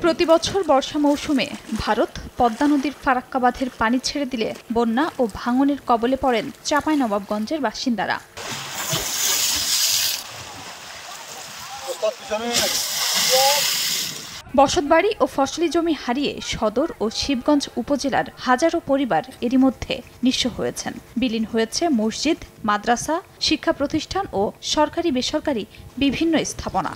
প্রতি বছর বর্ষা মৌসুমে ভারত পদ্মা নদীর ফারাক্কা বাঁধের পানি ছেড়ে দিলে বন্যা ও ভাঙনের কবলে পড়েন চাঁপাইনবাবগঞ্জের বাসিন্দারা। বসতবাড়ি ও ফসলি জমি হারিয়ে সদর ও শিবগঞ্জ উপজেলার হাজারো পরিবার এরই মধ্যে নিঃস্ব হয়েছেন। বিলীন হয়েছে মসজিদ, মাদ্রাসা, শিক্ষা প্রতিষ্ঠান ও সরকারি বেসরকারি বিভিন্ন স্থাপনা।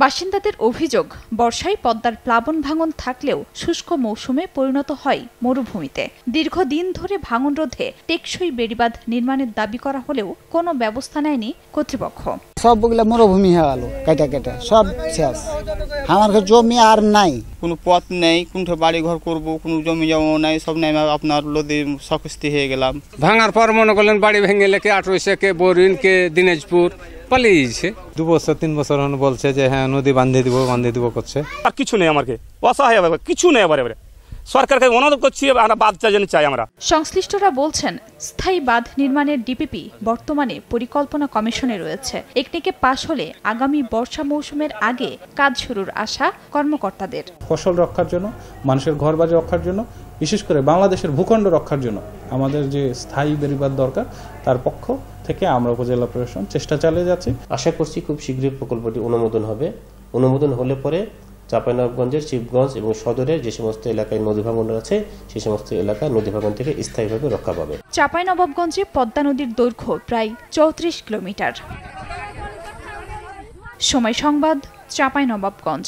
বাসিন্দাদের অভিযোগ, বর্ষায় পদ্মার প্লাবন ভাঙন থাকলেও শুষ্ক মৌসুমে পরিণত হয় মরুভূমিতে। দীর্ঘদিন ধরে ভাঙন রোধে টেকসই বেড়িবাঁধ নির্মাণের দাবি করা হলেও কোনো ব্যবস্থা নেয়নি কর্তৃপক্ষ। সবগুলা মরুভূমি হয়ে গেল, কেটে কেটে সব শেষ। আমার জমি আর নাই, কোনো পথ নেই, কোনটা বাড়ি ঘর করবো, কোনো জমি জমা নাই, সব নাই। আপনার নদী সকিস্তি হয়ে গেলাম। ভাঙার পর মনে করলেন বাড়ি ভেঙে লেকে 28 কে বরিন কে দিনাজপুর পালিয়েছে। 2 বছর 3 বছর বলছে যে হ্যাঁ নদী বাঁধিয়ে দিব করছে। আর কিছু নেই, আমাকে অসহায় কিছু নেই। এবারে সরকারকে অনুরোধ করছি, আমরা বাঁধ চাই। আমরা সংশ্লিষ্টরা বলছেন, স্থায়ী বাঁধ নির্মাণের ডিপিপি বর্তমানে পরিকল্পনা কমিশনে রয়েছে। একটিকে পাশ হলে আগামী বর্ষা মৌসুমের আগে কাজ শুরুর আশা কর্মকর্তাদের। ফসল রক্ষার জন্য, মানুষের ঘরবাড়ি রক্ষার জন্য, বিশেষ করে বাংলাদেশের ভূখণ্ড রক্ষার জন্য আমাদের যে স্থায়ী বেড়িবাঁধ দরকার, তার পক্ষ থেকে আমরা উপজেলা প্রশাসন চেষ্টা চালিয়ে যাচ্ছি। আশা করছি খুব শীঘ্রই প্রকল্পটি অনুমোদন হবে। অনুমোদন হলে পরে চাঁপাইনবাবগঞ্জের শিবগঞ্জ এবং সদরের যে সমস্ত এলাকায় নদী ভাঙন আছে, সেই সমস্ত এলাকা নদী ভাঙন থেকে স্থায়ীভাবে রক্ষা পাবে। চাঁপাইনবাবগঞ্জে পদ্মা নদীর দৈর্ঘ্য প্রায় 34 কিলোমিটার। সময় সংবাদ, চাঁপাইনবাবগঞ্জ।